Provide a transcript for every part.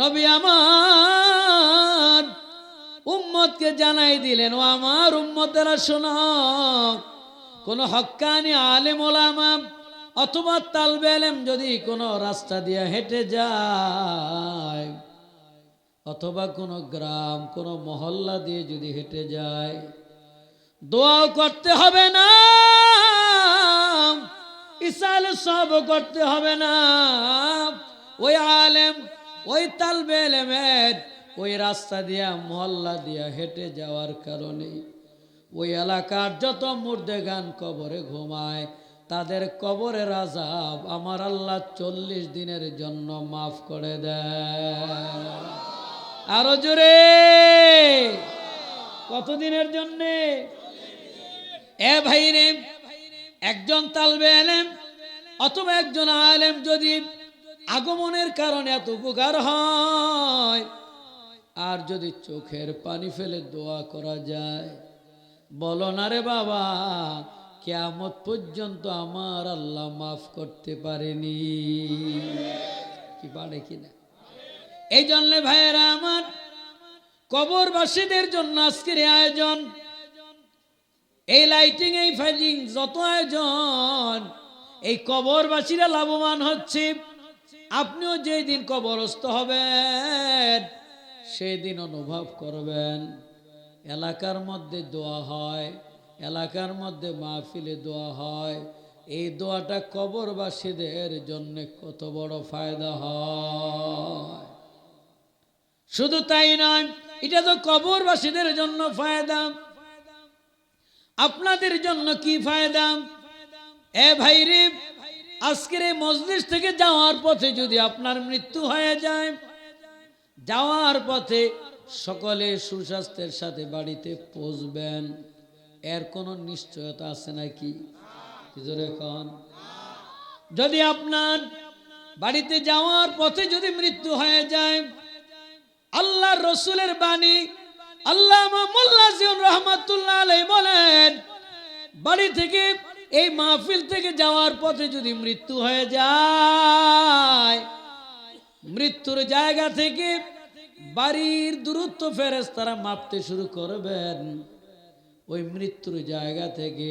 নবী আমার উম্মতকে জানাই দিলেন, ও আমার উম্মতেরা শোনো, কোন হক্কানি আলেম ওলামা অথবা তালবে ইলম যদি কোনো রাস্তা দিয়ে হেঁটে যায় অথবা কোনো গ্রাম কোনো মহল্লা দিয়ে যদি হেঁটে যায়, দোয়াও করতে হবে না, ইসালে সব করতে হবে না। ওই আলেম ওই তালবে ইলমের ওই রাস্তা দিয়া মহল্লা দিয়া হেঁটে যাওয়ার কারণে ওই এলাকার যত মুর্দেগান কবরে ঘুমায় তাদের কবরের আযাব আমার আল্লাহ 40 দিনের জন্য মাফ করে দেয়। আরো জোরে, কতদিনের জন্যে? এ ভাইরে, একজন তালবে ইলম অথবা একজন আলেম যদি আগমনের কারণে এত উপকার হয়, আর যদি চোখের পানি ফেলে দোয়া করা যায়, বলো না রে বাবা, কিয়ামত পর্যন্ত আমার আল্লাহ মাফ করতে পারেনি। কি পারে কিনা? এই জন্য ভাইয়েরা আমার, কবরবাসীদের জন্য আজকের আয়োজন, এই লাইটিং, এই ফাইজিং, যত আয়োজন, এই কবরবাসীরা লাভবান হচ্ছে। আপনিও যেই দিন কবরস্থ হবেন সেই দিন অনুভব করবেন এলাকার মধ্যে দোয়া হয়, এলাকার মধ্যে মাহফিলে দোয়া হয়, এই দোয়াটা কবরবাসীদের জন্য কত বড় ফায়দা হয়। শুধু তাই নয়, এটা তো কবরবাসীদের জন্য ফায়দা, আপনাদের জন্য কি ফায়দা? এ ভাইরে, আজকের এই মজলিস থেকে যাওয়ার পথে যদি আপনার মৃত্যু হয়ে যায়, যাওয়ার পথে সকলে সুস্বাস্থ্যের সাথে বাড়িতে পৌঁছবেন, এর কোনো নিশ্চয়তা আছে নাকি? এখন যদি আপনার বাড়িতে যাওয়ার পথে যদি মৃত্যু হয়ে যায়, আল্লাহর রসুলের বাণী, আল্লামা মোল্লা জিয়াউর রহমাতুল্লাহ আলাইহি বলেন, বাড়ি থেকে এই মাহফিল থেকে যাওয়ার পথে যদি মৃত্যু হয়ে যায়, মৃত্যুর জায়গা থেকে বাড়ির দূরত্ব ফেরেশতারা মাপতে শুরু করবেন। ওই মৃত্যুর জায়গা থেকে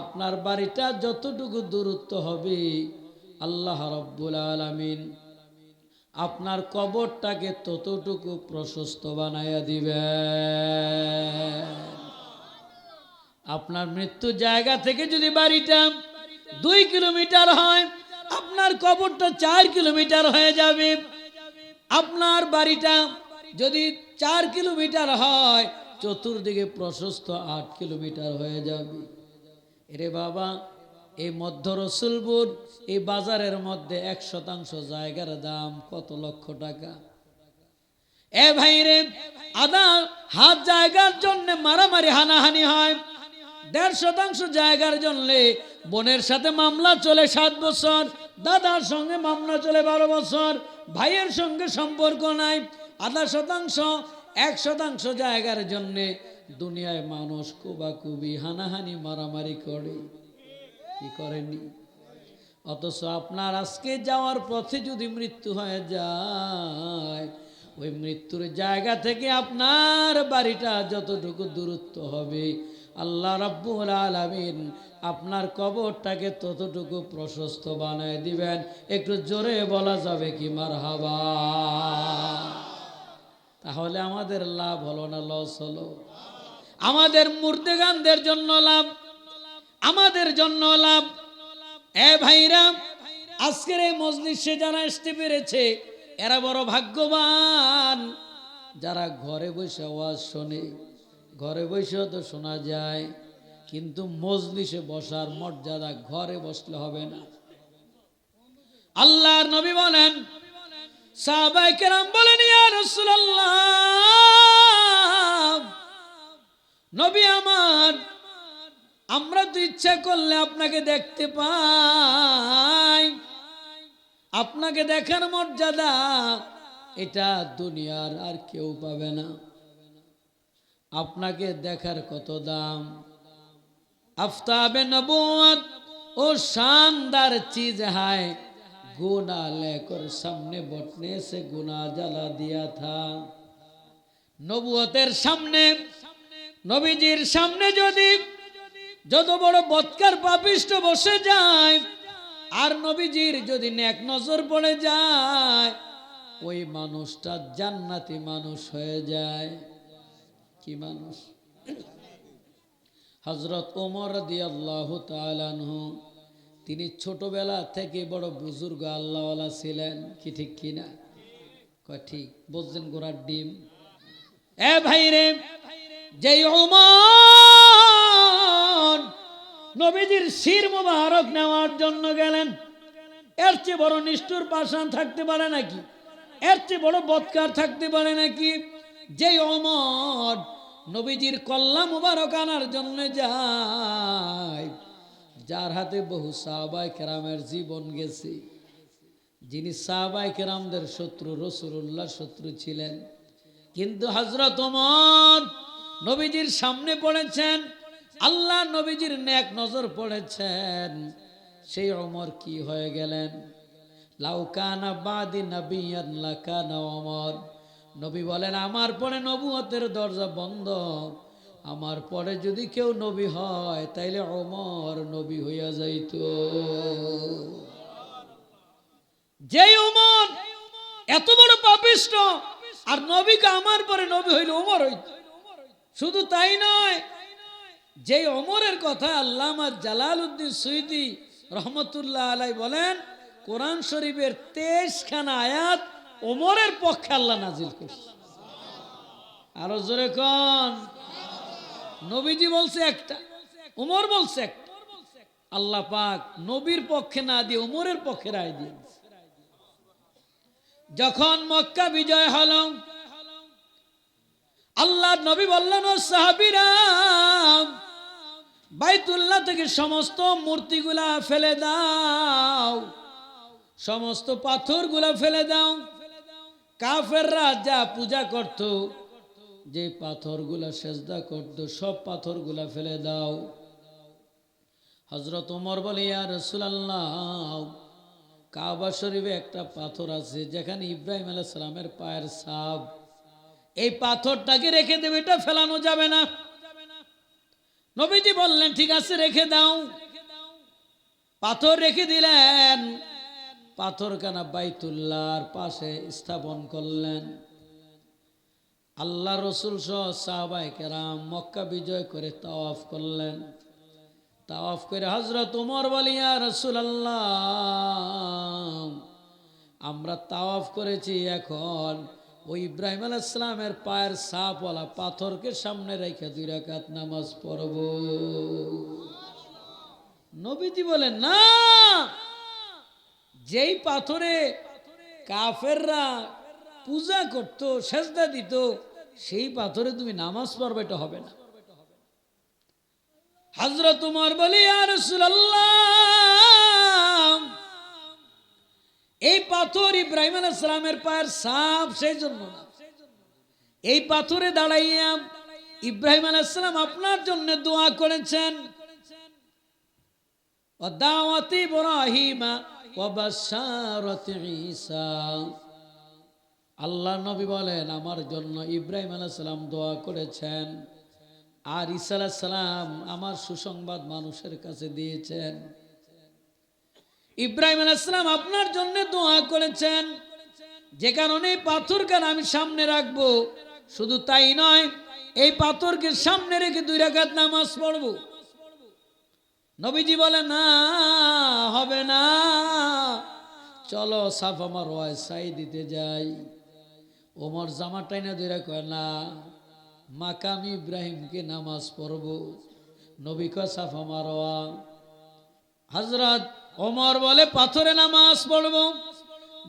আপনার বাড়িটা যতটুকু দূরত্ব হবে, আল্লাহ রাব্বুল আলামিন আপনার কবরটাকে ততটুকু প্রশস্ত বানাইয়া দিবেন। আপনার মৃত্যু জায়গা থেকে যদি বাড়িটা 2 কিলোমিটার হয়, আপনার কবরটা 4 কিলোমিটার হয়ে যাবে। আপনার বাড়িটা যদি 4 কিলোমিটার হয়, চতুর্দিকে প্রশস্ত 8 কিলোমিটার হয়ে যাবে। এরে বাবা, এই মধ্য রসুলপুর এই বাজারের মধ্যে 1% জায়গার দাম কত লক্ষ টাকা। এ ভাইরে, আধা হাত জায়গার জন্য মারামারি হানাহানি হয়, 1.5% জায়গার জন্য বোনের সাথে মামলা চলে 7 বছর, দাদার সঙ্গে মামলা চলে 12 বছর, ভাইয়ের সঙ্গে সম্পর্ক নাই, 0.5% 1% জায়গার জন্য দুনিয়ায় মানুষ কুবাকুবি হানাহানি মারামারি করে, কি করেনি? অথচ আপনার আজকে যাওয়ার পথে যদি মৃত্যু হয়ে যায়, ওই মৃত্যুর জায়গা থেকে আপনার বাড়িটা যতটুকু দূরত্ব হবে, আল্লাহ রাব্বুল আলামিন আপনার কবরটাকে ততটুকু প্রশস্ত বানায় দিবেন। একটু জোরে বলা যাবে কি মারহাবা? তাহলে আমাদের লাভ হলো না লস হলো? আমাদের মুর্দেগানদের জন্য লাভ, আমাদের জন্য লাভ। এ ভাইরা, আজকের এই মজলিসে যারা আসতে পেরেছে এরা বড় ভাগ্যবান। যারা ঘরে বসে ওয়াজ শোনে, ঘরে বসেও তো শোনা যায়, কিন্তু মজলিসে বসার মর্যাদা ঘরে বসলে হবে না। আল্লাহর নবী বলেন, সাহাবায়ে কেরাম বলেন, ইয়া রাসূলুল্লাহ, নবী আমার, আমরা তো ইচ্ছা করলে আপনাকে দেখতে পাই, আপনাকে দেখার মর্যাদা এটা দুনিয়ার আর কেউ পাবে না। আপনাকে দেখার কত দাম। আফতাবে নবুয়ত ও শানদার চিজ হায় गुनाह लेकर सामने बढ़ने से गुनाह जला दिया था। নবুয়তের সামনে নবীজির সামনে যদি যত বড় বদকার পাপিষ্ট বসে যায় আর নবীজির যদি নেক নজর পড়ে যায় ওই মানুষটা জান্নাতি মানুষ হয়ে যায়। কি মানুষ? হযরত ওমর রাদিয়াল্লাহু তাআলা আনহু তিনি ছোটবেলা থেকে বড় বুজুর্গ আল্লাহওয়ালা ছিলেন। কি ঠিক কিনা? কয় ঠিক। বুঝছেন গোড়ার ডিম? এ ভাইরে, যেই ওমর নবীজির শির মুবারক নেওয়ার জন্য গেলেন, এর চেয়ে বড় নিষ্ঠুর পাষাণ থাকতে পারে নাকি? এর চেয়ে বড় বদকার থাকতে পারে নাকি? যেই ওমর নবীজির কল্লা মুবারক আনার জন্য যায়, যার হাতে বহু সাহাবায়ে কেরামের জীবন গেছে, যিনি সাহাবায়ে কেরামদের শত্রু, রাসূলুল্লাহর শত্রু ছিলেন, কিন্তু হযরত ওমর নবীজির সামনে পড়েছেন, আল্লাহ নবীজির নেক নজর পড়েছেন। সেই ওমর কি হয়ে গেলেন? লাউ কানা বাদি নবিয়ান লাকানা ওমর। নবী বলেন আমার পরে নবুয়তের দরজা বন্ধ, আমার পরে যদি কেউ নবী হয় তাইলে ওমর নবী হইয়া যাইত। যেই ওমর এত বড় পাপিষ্ট আর নবীকে আমার পরে নবী হইল ওমর হইত। শুধু তাই নয়, যেই ওমরের কথা আল্লামা জালালউদ্দিন সুয়ুতী রহমতুল্লাহ আলাইহি বলেন কোরআন শরীফের 23 খানা আয়াত ওমরের পক্ষে আল্লাহ নাজিল করেছে। আরো জোরে কোন? নবীজি বলছে একটা, ওমর বলছে একটা। আল্লাহ পাক নবীর পক্ষে না দিয়ে ওমরের পক্ষে রায় দিয়েছে। যখন মক্কা বিজয় হলো, আল্লাহ নবী বললেন ও সাহাবীরা বাইতুল্লাহ থেকে সমস্ত মূর্তিগুলা ফেলে দাও, সমস্ত পাথরগুলা ফেলে দাও। কাফেররা যা পূজা করত, যে পাথরগুলা সেজদা করত, সব পাথরগুলা ফেলে দাও। হযরত ওমর বলে ইয়া রাসূলুল্লাহ, কাবা শরীফে একটা পাথর আছে যেখানে ইব্রাহিম আলাইহিস সালামের পায়ের ছাপ, এই পাথরটাকে রেখে দেবে, এটা ফেলানো যাবে না। নবীজি বললেন ঠিক আছে রেখে দাও। পাথর রেখে দিলেন, পাথরখানা বাইতুল্লাহর পাশে স্থাপন করলেন। আল্লাহ রসুল সহ সাহাবায়ে কেরাম মক্কা বিজয় করে তাওয়াফ করলেন। তাওয়াফ করে হযরত ওমর বলে ইয়া রাসূলুল্লাহ, আমরা তাওয়াফ করেছি, এখন ওই ইব্রাহিম আলাইহিস সালামের পায়ের ছাপওয়ালা পাথরকে সামনে রেখে 2 রাকাত নামাজ পড়ব। নবীজি বলেন না, যেই পাথরে কাফেররা পূজা করত, সেজদা দিত, সেই পাথরে তুমি নামাজ পড়বে, এটা হবে না। হযরত ওমর বলে ইয়া রাসূলুল্লাহ, এই পাথর ইব্রাহিম আলাইহিস সালামের পায়ের ছাপ, সেই জন্য না। এই পাথরে দাঁড়াইয়া ইব্রাহিম আলাইহিস সালাম আপনার জন্য দোয়া করেছেন, ওয়া দাওয়াত ইব্রাহিম ওয়া বাশশারাত ঈসা। আল্লাহ নবী বলেন আমার জন্য ইব্রাহিম আলাইহিস সালাম দোয়া করেছেন, আর ঈসা আলাইহিস সালাম আমার সুসংবাদ মানুষের কাছে দিয়েছেন। ইব্রাহিম আলাইহিস সালাম আপনার জন্য দোয়া করেছেন, যে কারণে পাথরকে আমি সামনে রাখবো। শুধু তাই নয়, এই পাথরকে সামনে রেখে 2 রাকাত নামাজ পড়ব। নবীজি বলে না, হবে না, চলো সাফা মারওয়ায় সাই দিতে যাই। ওমর জামা টাইনা ধরে কয় না, মাকাম ইব্রাহিমকে নামাজ পড়ব। নবী কয় সাফা মারওয়া। হযরত ওমর বলে পাথরে নামাজ পড়ব।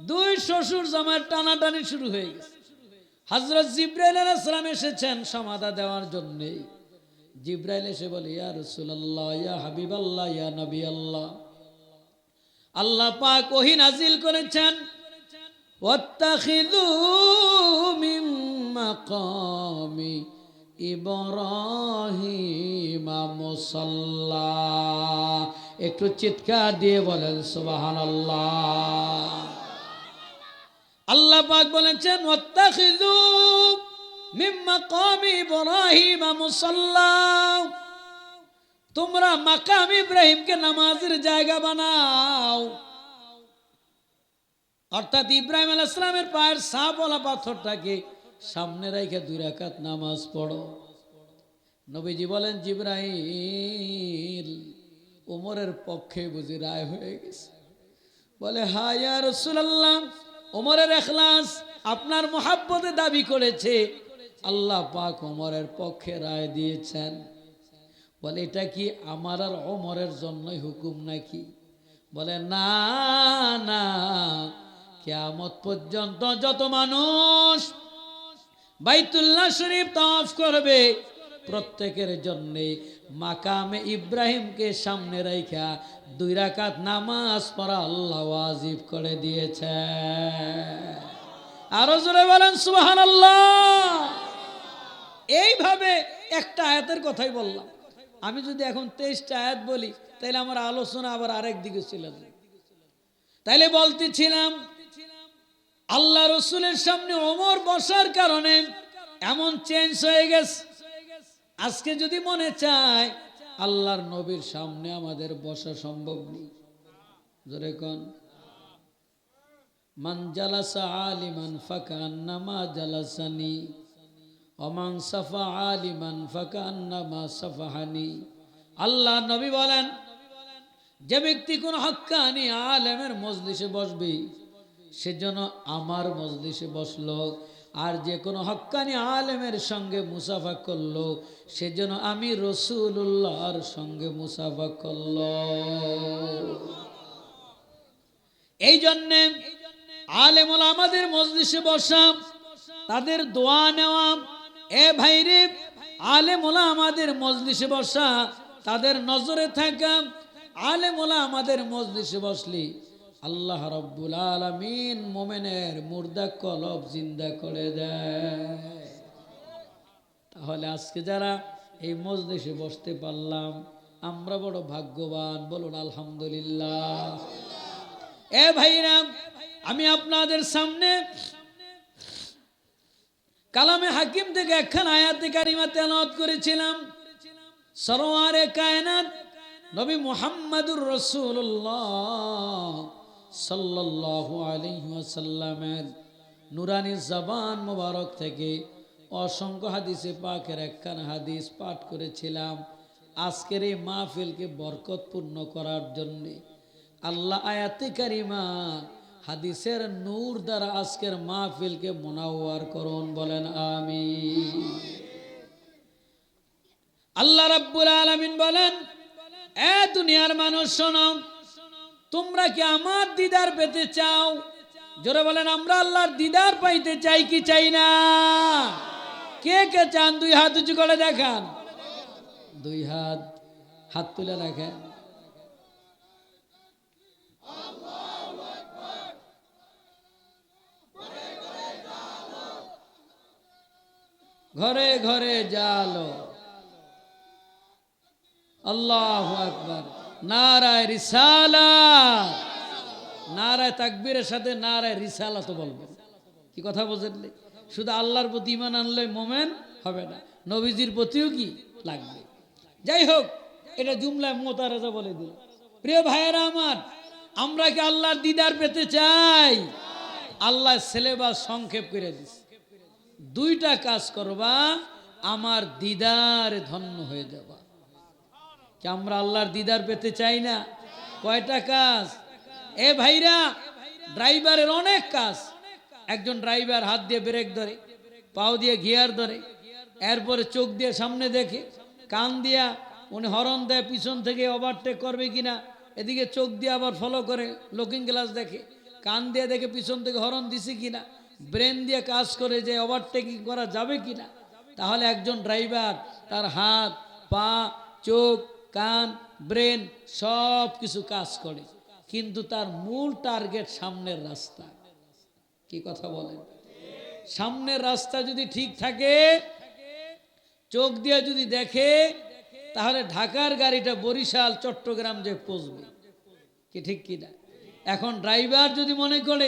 2 শ্বশুর জামার টানাটানি শুরু হয়ে গেছে। হযরত জিবরাইল আলাইহিস সালাম এসেছেন সমাধা দেওয়ার জন্য। জিবরাইল এসে বলে ইয়া রাসূলুল্লাহ, ইয়া হাবিবাল্লাহ, ইয়া নবী আল্লাহ, আল্লাহ পাক ওহী নাজিল করেছেন, ওয়াত্তাখিযু মিন মাকামি ইব্রাহিম মুসাল্লা। একটু চিৎকার দিয়ে বলেন সুবহানাল্লাহ। আল্লাহ পাক বলেছেন ওয়াত্তাখিযু মিন মাকামি ইব্রাহিম মুসাল্লা, তোমরা মাকাম ইব্রাহিমকে নামাজের জায়গা বানাও। অর্থাৎ ইব্রাহিম আলাইহিস সালামের পায়ের ছাপওয়ালা পাথরটাকে সামনে রেখে 2 রাকাত নামাজ পড়ো। নবীজি বলেন জিবরাইল, ওমরের পক্ষে বুঝি রায় হয়ে গেছে? বলে হ্যাঁ ইয়া রাসূলুল্লাহ, ওমরের ইখলাস আপনার মুহাব্বতে দাবি করেছে, আল্লাহ পাক ওমরের পক্ষে রায় দিয়েছেন। বলে এটা কি আমার আর ওমরের জন্যই হুকুম নাকি? বলে না না, কিয়ামত পর্যন্ত যত মানুষ বাইতুল্লাহ শরীফ তাওয়াফ করবে প্রত্যেকের জন্য মাকামে ইব্রাহিমকে সামনে রাইখা 2 রাকাত নামাজ পড়া আল্লাহ ওয়াজিব করে দিয়েছে। আরো জোরে বলেন সুবহানাল্লাহ। এইভাবে একটা আয়াতের কথাই বললাম। আমি যদি এখন 23টা আয়াত বলি তাহলে আমার আলোচনা আবার আরেক দিকে চলে যাবে। তাইলে বলতেছিলাম আল্লাহ রসুলের সামনে ওমর বসার কারণে এমন চেঞ্জ হয়ে গেছে। আজকে যদি মনে চায় আল্লাহর নবীর সামনে আমাদের বসা সম্ভব নেই। জোরে কোন মান জালাসা আলিমান ফাকান্নামা জালাসানি ওমান সাফা আলিমান ফাকান্নামা সাফাহানি। আল্লাহ নবী বলেন, যে ব্যক্তি কোন হক্কানি আলেমের মজলিসে বসবে সেজন্য আমার মজলিসে বসলো, আর যে কোনো হক্কানি আলেমের সঙ্গে মুসাফা করলো সেজন্য আমি রাসূলুল্লাহর সঙ্গে মুসাফা করলো। এই জন্যে আলেম ওলামাদের মজলিসে বসা, তাদের দোয়া নেওয়া। এ ভাইরে, আলেম ওলামাদের মজলিসে বসা, তাদের নজরে থাকা। আলেম ওলামাদের মজলিসে বসলি আল্লাহ রাব্বুল আলামিন মুমিনের মুর্দা কলব জিন্দা করে দেয়। তাহলে আজকে যারা এই মজলিসে বসতে পারলাম আমরা বড় ভাগ্যবান, বলুন আলহামদুলিল্লাহ। এ ভাইরা, আমি আপনাদের সামনে কালামে হাকিম থেকে একখান আয়াতে কারিমা তেলাওয়াত করেছিলাম। সরওয়ারে কায়নাত নবী মুহাম্মদুর রাসূলুল্লাহ সাল্লাল্লাহু আলাইহি ওয়াসাল্লামের নুরানি জবান মোবারক থেকে অসংখ্য হাদিসে পাকের একখান হাদিস পাঠ করেছিলাম। আজকের এই মাহফিলকে বরকতপূর্ণ করার জন্য আল্লাহ আয়াতে কারিমা হাদিসের নূর দ্বারা আজকের মাহফিলকে মুনাওয়ার করুন, বলেন আমিন। আল্লাহ রাব্বুল আলামিন বলেন, এ দুনিয়ার মানুষ শোনো, তোমরা কি আমার দিদার পেতে চাও? জোরে বলেন আমরা আল্লাহর দিদার পাইতে চাই কি চাই না? কে কে চান 2 হাত উঁচু করে দেখান। 2 হাত, হাত তুলে রাখেন। ঘরে ঘরে জালো। আল্লাহু আকবার। নারায়ে রিসালাত, নারায়ে তাকবীরের সাথে নারায়ে রিসালাত বলবেন। কি কথা বুঝলেন? শুধু আল্লাহর প্রতি ঈমান আনলে মোমেন হবে না, নবীজির প্রতিও কি লাগবে। যাই হোক, এটা জুমলায় মোতারাজা বলে দিল। প্রিয় ভাইয়েরা আমার, আমরা কি আল্লাহর দিদার পেতে চাই? আল্লাহ সিলেবাস সংক্ষেপ করে দিছে। 2টা কাজ করবা, আমার দিদারে ধন্য হয়ে যাবা। কি আমরা আল্লাহর দিদার পেতে চাই না? কয়টা কাজ? এ ভাইরা, ড্রাইভারের অনেক কাজ। একজন ড্রাইভার হাত দিয়ে ব্রেক ধরে, পাও দিয়ে গিয়ার ধরে, এরপরে চোখ দিয়ে সামনে দেখে, কান দিয়া উনি হর্ন দেয় পিছন থেকে ওভারটেক করবে কিনা, এদিকে চোখ দিয়ে আবার ফলো করে, লুকিং গ্লাস দেখে, কান দিয়ে দেখে পিছন থেকে হর্ন দিছে কিনা, ব্রেন দিয়ে কাজ করে যে ওভারটেকিং করা যাবে কিনা। তাহলে একজন ড্রাইভার তার হাত, পা, চোখ, কান, ব্রেন সব কিছু কাজ করে, কিন্তু তার মূল টার্গেট সামনের রাস্তা। কি কথা বলেন? সামনের রাস্তা যদি ঠিক থাকে, চোখ দিয়ে যদি দেখে, তাহলে ঢাকার গাড়িটা বরিশাল চট্টগ্রাম যে পৌঁছবে, কি ঠিক কিনা? এখন ড্রাইভার যদি মনে করে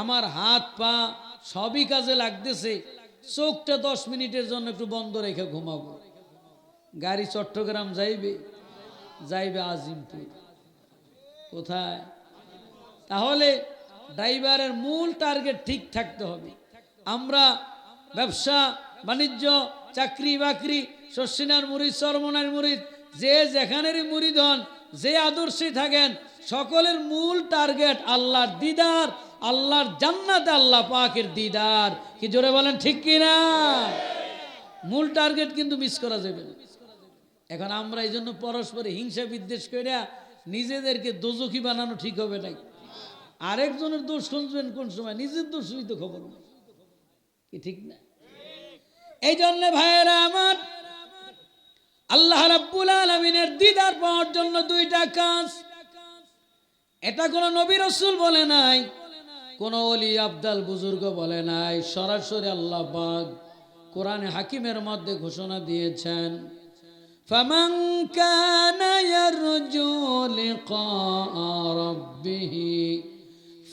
আমার হাত পা সবই কাজে লাগতেছে, চোখটা 10 মিনিটের জন্য একটু বন্ধ রেখে ঘুমাবো, গাড়ি চট্টগ্রাম যাইবে, যাইবে আজিমপুর, কোথায়? তাহলে ড্রাইভারের মূল টার্গেট ঠিক থাকতে হবে। আমরা ব্যবসা বাণিজ্য, চাকরি বাকরি, শর্ষিনার মুরিদ, চরমনার মুরিদ, যে যেখানেরই মুরিদ হন, যে আদর্শে থাকেন, সকলের মূল টার্গেট আল্লাহর দিদার, আল্লাহর জান্নাতে আল্লাহ পাকের দিদার। কি জোরে বলেন ঠিক কিনা? মূল টার্গেট কিন্তু মিস করা যাবে না। এখন আমরা এই জন্য পরস্পরে হিংসা বিদ্বেষ করে নিজেদেরকে দোজখী বানানো ঠিক হবে নাই। আরেকজনের দোষ শুনবেন কোন সময়, নিজের দোষ তো খবর নেই, কি ঠিক না? এই জন্য ভাইয়েরা আমার, আল্লাহ রাব্বুল আলামিনের দিদার পাওয়ার জন্য দুইটা কাজ। এটা কোন নবী রাসূল বলে নাই, কোন ওলি আবদাল বুজুর্গ বলে নাই, সরাসরি আল্লাহ পাক কোরআনে হাকিমের মধ্যে ঘোষণা দিয়েছেন, ফামান কানা ইয়ারজু লিকা রাব্বিহি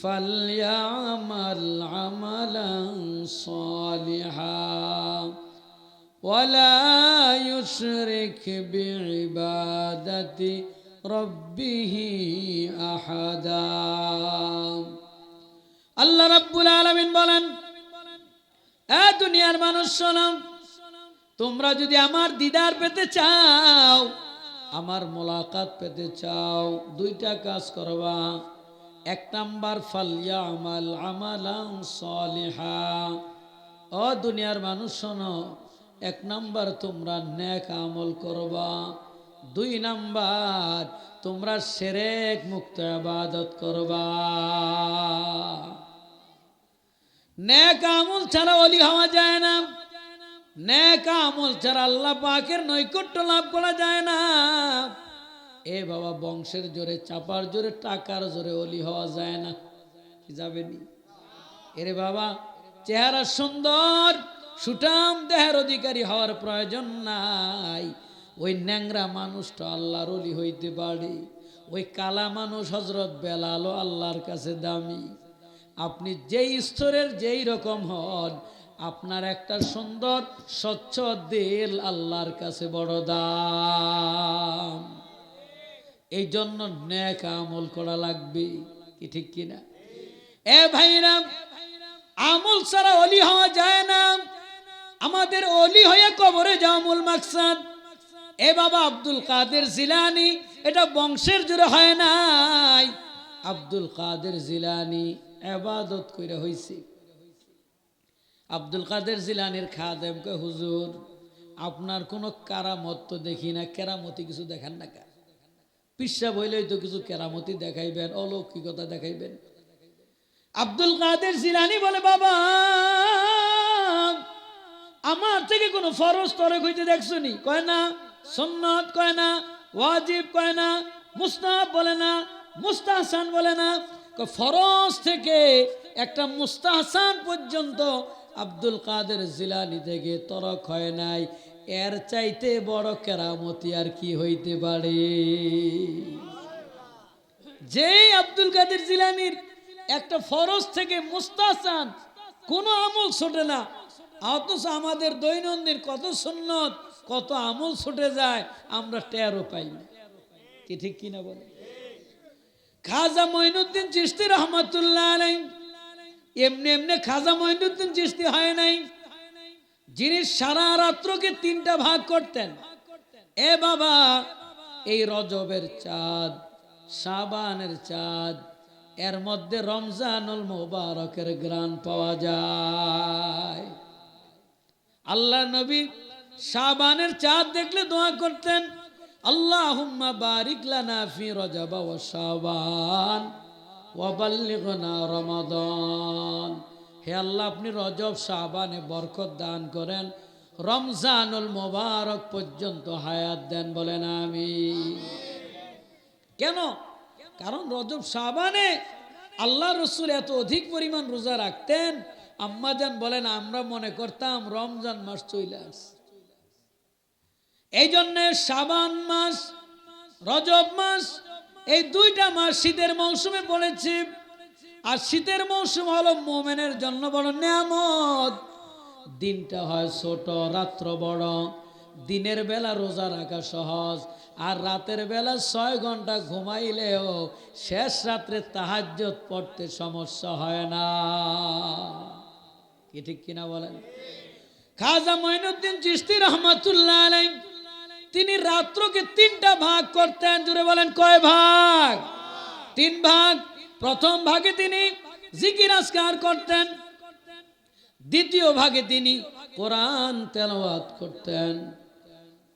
ফালইয়ামাল আমালান সালিহা ওয়ালা ইউশরিক বিইবাদাতি রাব্বিহি আহাদা। আল্লাহ রাব্বুল আলামিন বলেন, এ দুনিয়ার মানুষ শোনো, তোমরা যদি আমার দিদার পেতে চাও, আমার মোলাকাত পেতে চাও, দুইটা কাজ করবা। এক নাম্বার, ফালইয়ামাল আমালান সালিহা। ও দুনিয়ার মানুষ শোনো, এক নাম্বার তোমরা নেক আমল করবা, দুই নাম্বার তোমরা শিরক মুক্ত ইবাদত করবা। নেক আমল ছাড়া ওলি হওয়া যায় না, নেক আমল ছাড়া আল্লাহ পাকের নৈকট্য লাভ করা যায় না। এ বাবা, বংশের জোরে, চাপার জোরে, টাকার জোরে ওলি হওয়া যায় না। কি যাবেনি? এরে বাবা, চেহারা সুন্দর, সুঠাম দেহের অধিকারী হওয়ার প্রয়োজন নাই। ওই ন্যাংরা মানুষটা আল্লাহর ওলি হইতে পারে। ওই কালা মানুষ হযরত বেলালও আল্লাহর কাছে দামি। আপনি যেই স্তরের যেই রকম হন, আপনার একটা সুন্দর স্বচ্ছ দিল আল্লাহর কাছে বড় দাম। এই জন্য নেক আমল করা লাগবে, কি ঠিক কিনা? এ ভাইরা, আমল ছাড়া ওলি হওয়া যায় না। আমাদের ওলি হয়ে কবরে যাওয়া মূল মাকসাদ। এ বাবা, আব্দুল কাদের জিলানী, এটা বংশের জোরে হয় নাই। আব্দুল কাদের জিলানী ইবাদত কইরা হইছে। আব্দুল কাদের জিলানীর খাদেম কয়, হুজুর আপনার কোনো কারামত তো দেখি না, কেরামতি কিছু দেখান না কা? পিসা বইলেই তো কিছু কেরামতি দেখাইবেন, অলৌকিকতা দেখাইবেন। আব্দুল কাদের জিলানী বলে, বাবা আমার থেকে কোনো ফরজ তরক হইতে দেখছো নি? কয় না। সুন্নাত কয় না, ওয়াজিব কয় না, মুস্তাহাব বলে না, মুস্তাহসান বলে না। ফরজ থেকে একটা মুস্তাহসান পর্যন্ত আব্দুল কাদের জিলানী থেকে তরক হয় নাই। এর চাইতে বড় কেরামতি আর কি হইতে পারে? যে আব্দুল কাদের জিলানীর একটা ফরজ থেকে মুস্তাহসান কোনো আমল ছোটে না, অথচ আমাদের দৈনন্দিন কত সুন্নত, কত আমল ছুটে যায়, আমরা টেরও পাই না। কি ঠিক কিনা বলে? খাজা মঈনুদ্দিন চিশতি রহমাতুল্লাহ আলাইহি এমনি এমনি খাজা মঈনুদ্দিন চিশতি হয় নাই, যিনি সারা রাত্রকে 3টা ভাগ করতেন। এ বাবা, এই রজবের চাঁদ, শাবানের চাঁদ, এর মধ্যে রমজানুল মুবারকের গ্রান পাওয়া যায়। আল্লাহ নবী শাবানের চাঁদ দেখলে দোয়া করতেন, আল্লাহুম্মা বারিক লানা ফি রজব ওয়া শাবান ওয়া বাল্লিগনা রমাদান। হে আল্লাহ, আপনি রজব শাবানে বরকত দান করেন, রমজানুল মুবারক পর্যন্ত হায়াত দেন, বলেন আমিন। কেন? কারণ রজব শাবানে আল্লাহ রসুল এত অধিক পরিমাণ রোজা রাখতেন। আম্মাজান বলেন, আমরা মনে করতাম রমজান মাস চলে আসছে। এই জন্যে শাবান মাস, রজব মাস, এই দুইটা মাস শীতের মৌসুমে পড়েছে। আর শীতের মৌসুম হলো মুমিনের জন্য বড় নিয়ামত। দিনটা হয় ছোট, রাত্র বড়। দিনের বেলা রোজা রাখা সহজ, আর রাতের বেলা 6 ঘন্টা ঘুমাইলেও শেষ রাত্রে তাহাজ্জুদ পড়তে সমস্যা হয় না। কি ঠিক কিনা বলেন? খাজা মঈনুদ্দিন চিশতি রহমাতুল্লাহ আলাইহি তিনি রাত্রকে 3টা ভাগ করতেন। জুড়ে বলেন কয় ভাগ? 3 ভাগ। প্রথম ভাগে তিনি জিকির আজকার করতেন, দ্বিতীয় ভাগে তিনি কোরআন তেলাওয়াত করতেন,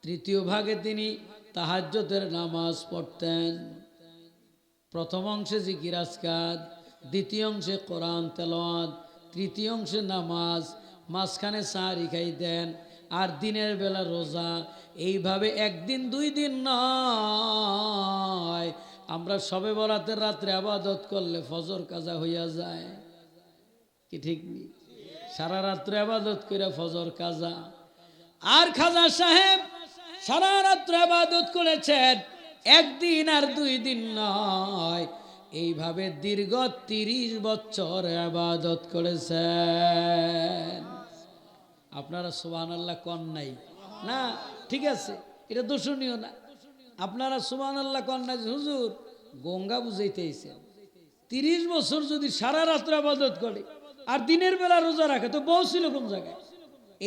তৃতীয় ভাগে তিনি তাহাজ্জুদের নামাজ পড়তেন। প্রথম অংশে জিকির আজকার, দ্বিতীয় অংশে কোরআন তেলাওয়াত, তৃতীয় অংশে নামাজ, মাঝখানে সাহারি খাইতেন, আর দিনের বেলা রোজা। এইভাবে একদিন 2 দিন নয়। আমরা সবে বরাতের রাত্রে ইবাদত করলে ফজর কাজা হইয়া যায়। কি ঠিক নেই? সারা রাত্রে ইবাদত করে ফজর কাজা। আর খাজা সাহেব সারা রাত্রে ইবাদত করেছেন, একদিন আর 2 দিন নয়। এইভাবে দীর্ঘ 30 বছর ইবাদত করেছেন। আপনারা সুবহানাল্লাহ কোন নাই না? ঠিক আছে, এটা দোষণীয় না। আপনারা সুবহানাল্লাহ কোন নাই। হুজুর গঙ্গা বুঝাইতেছেন 30 বছর যদি সারা রাত্র ইবাদত করে আর দিনের বেলা রোজা রাখে, তো বউ ছিল কোন জায়গায়?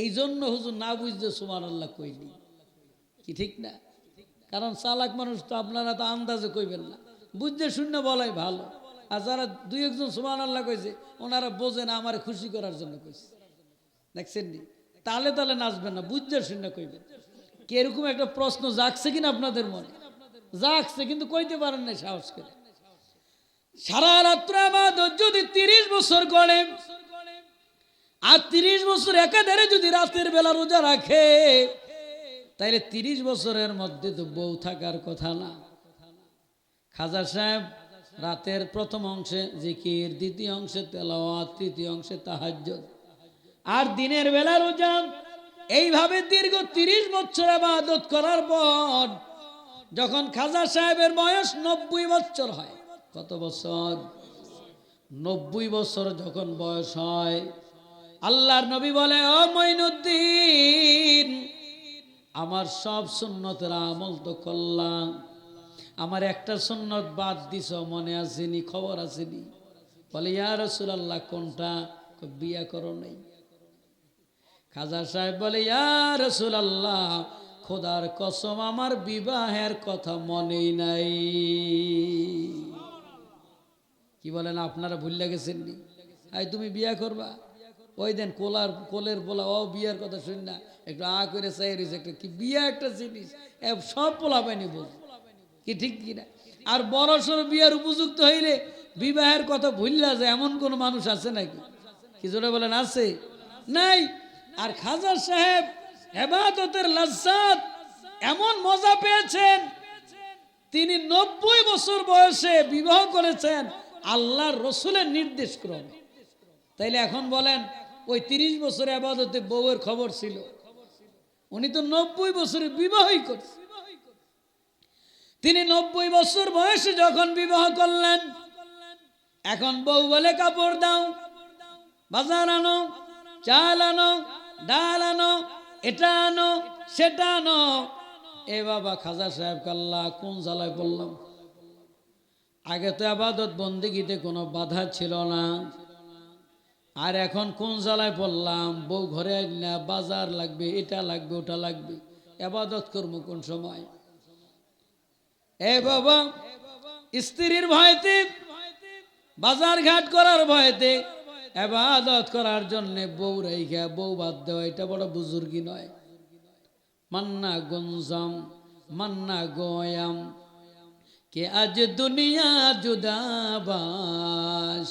এই জন্য হুজুর না বুঝতে সুবহানাল্লাহ কইনি। কি ঠিক না? কারণ চালাক মানুষ তো আপনারা তো আন্দাজে কইবেন না, বুঝতে শূন্য বলাই ভালো। আর যারা 2-1 সুবহানাল্লাহ কইছে ওনারা বোঝে না, আমার খুশি করার জন্য কইছে। দেখছেন নি? তালে তালে নাচবেন না, বুঝতে শূন্য কইবেন। কি এরকম একটা প্রশ্ন জাগছে কিনা আপনাদের মনে? জাগছে, কিন্তু কইতে পারেন না সাহস করে। সারা রাত্র ইবাদত যদি 30 বছর করে, আর 30 বছর একাধারে যদি রাতের বেলা রোজা রাখে, তাইলে 30 বছরের মধ্যে তো বউ থাকার কথা না। খাজা সাহেব রাতের প্রথম অংশে জিকির, দ্বিতীয় অংশে তেলাওয়াত, তৃতীয় অংশে তাহাজ্জুদ, আর দিনের বেলা রোজা। এইভাবে দীর্ঘ 30 বছর ইবাদত করার পর যখন খাজা সাহেবের বয়স 90 বছর হয়, কত বছর? 90 বছর যখন বয়স হয়, আল্লাহর নবী বলে, ও মঈনুদ্দিন, আমার সব সুন্নতের আমল তো করলাম, আমার একটা সুন্নত বাদ দিছ, মনে আসেনি, খবর আসেনি? বলে, ইয়া রাসূলুল্লাহ কোনটা? বিয়া করো নাই। খাজা সাহেব বলে, ইয়া রাসূলুল্লাহ খোদার কসম আমার বিবাহের কথা মনেই নাই। কি বলেন আপনারা? ভুলে গেছেন নি? তুমি বিয়া করবা? ওই দেন কোলের বলা ও বিয়ার কথা শুন না, একটু করে চাই রয়েছে একটা কি বিয়া একটা জিনিস, সব পোলা পাইনি বল। কি ঠিক কিনা? আর বড় সড় বিয়ার উপযুক্ত হইলে বিবাহের কথা ভুললা যায়, এমন কোন মানুষ আছে নাকি? কি জোরে বলেন আছে? নাই। আর খাজা সাহেব ইবাদতের লাজ্জাত এমন মজা পেয়েছেন, তিনি 90 বছর বয়সে বিবাহ করেছেন আল্লাহর রসুলের নির্দেশ ক্রমে। তাইলে এখন বলেন, ওই 30 বছর ইবাদতে বউয়ের খবর ছিল? উনি তো 90 বছরে বিবাহই করছে। তিনি 90 বছর বয়সে যখন বিবাহ করলেন, এখন বউ বলে, কাপড় দাও, বাজার আনো, চাল আনো, ডাল আনো, এটা আনো, সেটা আনো। এ বাবা, খাজা সাহেব কাল্লা কোন জ্বালায় বললাম। আগে তো ইবাদত বন্দেগীতে কোনো বাধা ছিল না, আর এখন কোন জ্বালায় বললাম। বউ ঘরে না, বাজার লাগবে, এটা লাগবে, ওটা লাগবে, ইবাদত করবো কোন সময়? এ বাবা, স্ত্রীর ভয়তে, বাজার ঘাট করার ভয়তে ইবাদত করার জন্য বউ রাইখা বউ বাদ দেওয়া, এটা বড় বুজুর্গি নয়। মান্না গুনজাম মান্না গোয়াম কে আজ দুনিয়া জুদাবাস,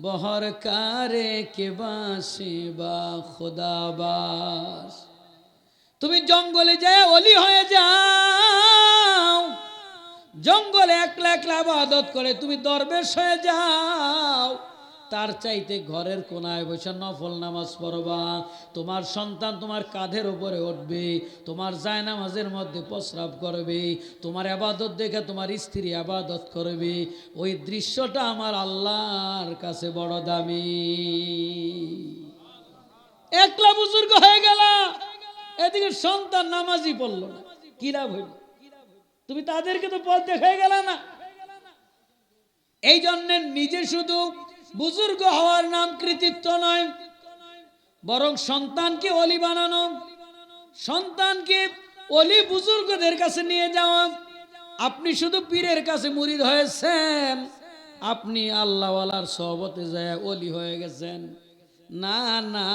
বহর কারে কে বাসে বা খুদাবাস। তুমি জঙ্গলে যায় ওলি হয়ে যাও, জঙ্গলে একলা একলা ইবাদত করে তুমি দরবেশ হয়ে যাও, তার চাইতে ঘরের কোনায় বসে নফল নামাজ পড়বা। তোমার সন্তান তোমার কাঁধের উপরে উঠবে, তোমার জায়নামাজের মধ্যে প্রস্রাব করবে, তোমার আবাদত দেখে তোমার স্ত্রী আবাদত করবে। ওই দৃশ্যটা আমার আল্লাহর কাছে বড় দামি। একলা বুজুর্গ হয়ে গেল, এদিকে সন্তান নামাজই পড়লো না, কি লাভ হইল? তুমি তাদেরকে তো পথ দেখাই গেল না। এই জন্য নিজে শুধু বুজুর্গ হওয়ার নাম কৃতিত্ব নয়, বরং সন্তানকে অলি বানানো, সন্তানকে অলি বুজুর্গদের কাছে নিয়ে যাওয়া। আপনি শুধু পীরের কাছে মুরিদ হয়েছেন, আপনি আল্লাহওয়ালার সহবতে যায় অলি হয়ে গেছেন না, না,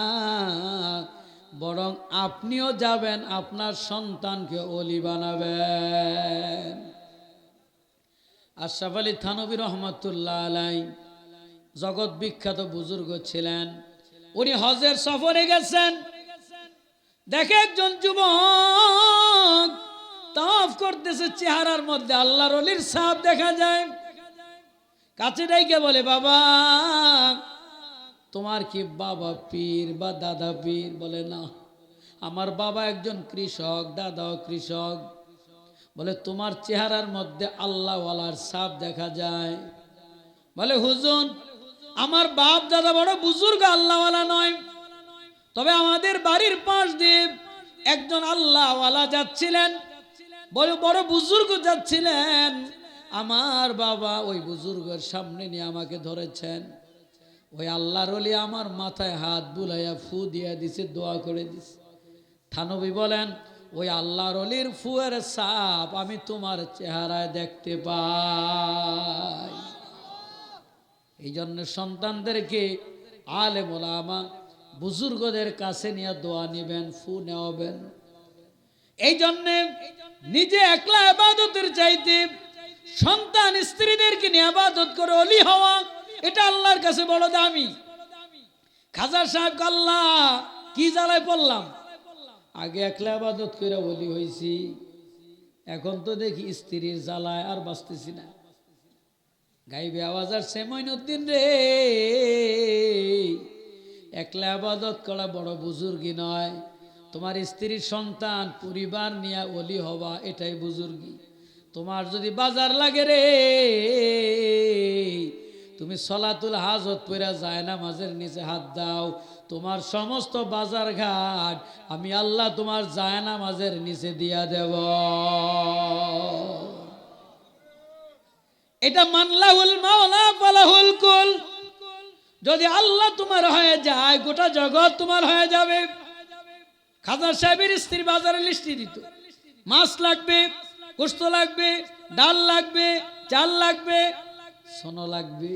বরং আপনিও যাবেন আপনার সন্তানকে অলি বানাবেন। আশরাফ আলী থানভী রহমতুল্লাহ আলাই জগৎ বিখ্যাত বুজুর্গ ছিলেন। উনি হজের সফরে গেছেন, দেখে একজন যুবক তাওয়াফ করতেছে, চেহারার মধ্যে আল্লাহর ওলির ছাপ দেখা যায়। কাছে ডাইকে বলে, বাবা তোমার কি বাবা পীর বা দাদা পীর? বলে না, আমার বাবা একজন কৃষক, দাদাও কৃষক। বলে তোমার চেহারার মধ্যে আল্লাহওয়ালার ছাপ দেখা যায়। বলে হুজুর, আমার বাপ দাদা বড় বুজুর্গ, আল্লাহওয়ালা নয়, তবে আমাদের বাড়ির পাশ দিয়ে একজন আল্লাহওয়ালা যাচ্ছিলেন, বড় বুজুর্গ যাচ্ছিলেন। আমার বাবা ওই বুজুর্গের সামনে নিয়ে আমাকে ধরেছেন। ওই আল্লাহর ওলি আমার মাথায় হাত বুলাইয়া ফু দিয়া দিছে, দোয়া করে দিছে। থানভী বলেন, ওই আল্লাহর ওলির ফুয়ের ছাপ আমি তোমার চেহারায় দেখতে পাই। এই জন্য সন্তানদেরকে আলেম ওলামা বুজুর্গদের কাছে নিয়ে দোয়া নিবেন, ফু নেওয়াবেন। এই জন্যে নিজে একলা ইবাদতের চাইতে সন্তান স্ত্রীদেরকে নিয়ে ইবাদত করে অলি হওয়া, এটা আল্লাহর কাছে বড় দামি। খাজা সাহেব, আল্লাহ কি জ্বালায় পড়লাম, আগে একলা ইবাদত করে অলি হয়েছি, এখন তো দেখি স্ত্রীর জ্বালায় আর বাঁচতেছি না। গাইবে আওয়াজ আর সেমইনুদ্দিন রে, একলা ইবাদত করা বড় বুজুর্গি নয়, তোমার স্ত্রীর সন্তান পরিবার নিয়ে অলি হওয়া এটাই বুজুর্গি। তোমার যদি বাজার লাগে রে, তুমি সলাতুল হাজত পড়া যায় না, মাঝের নিচে হাত দাও, তোমার সমস্ত বাজার ঘাট আমি আল্লাহ তোমার যায় না মাঝের নিচে দিয়া দেব। এটা মানলাহুল মাওলা ফালাহুল কুল। যদি আল্লাহ তোমার হয়ে যায়, গোটা জগৎ তোমার হয়ে যাবে। খাজা সাহেবের স্ত্রী বাজারে লিস্টি দিত, মাছ লাগবে, গোশত লাগবে, ডাল লাগবে, চাল লাগবে, সোনা লাগবে।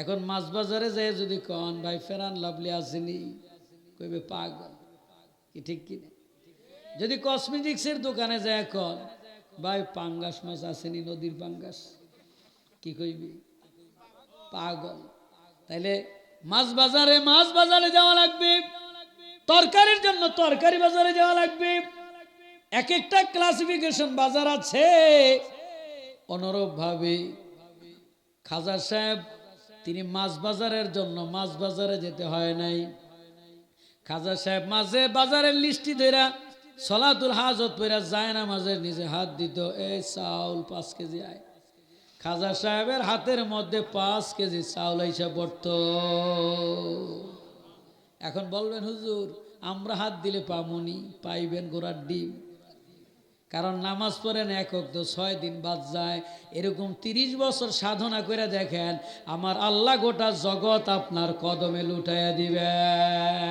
এখন মাছ বাজারে যায় যদি কন ভাই ফেরান লাভলি আসেনি, কইবে পাগল, কি ঠিক কিনা? যদি কসমেটিক্সের দোকানে যায় কন ভাই পাঙ্গাস মাছ আসেনি, নদীর পাঙ্গাস, কি কইবি? পাগল। তাইলে মাছ বাজারে যাওয়া লাগবে, তরকারির জন্য তরকারি বাজারে যাওয়া লাগবে। এক একটা ক্লাসিফিকেশন বাজার আছে। অনুরূপ ভাবে খাজা সাহেব তিনি মাছ বাজারের জন্য মাছ বাজারে যেতে হয় নাই। খাজা সাহেব মাঝে বাজারের লিস্টি ধরা সলাতুল হাজত পড়া যায় না, মাঝের নিজে হাত দিত, এই চাউল 5 কেজি আয়। খাজা সাহেবের হাতের মধ্যে 5 কেজি চাউল এসে পড়ত। এখন বলবেন হুজুর আমরা হাত দিলে পামুনি, পাইবেন গোড়ার ডিম। কারণ নামাজ পড়েন একক তো 6 দিন বাদ যায়। এরকম 30 বছর সাধনা করে দেখেন, আমার আল্লাহ গোটা জগৎ আপনার কদমে লুটাইয়া দিবেন।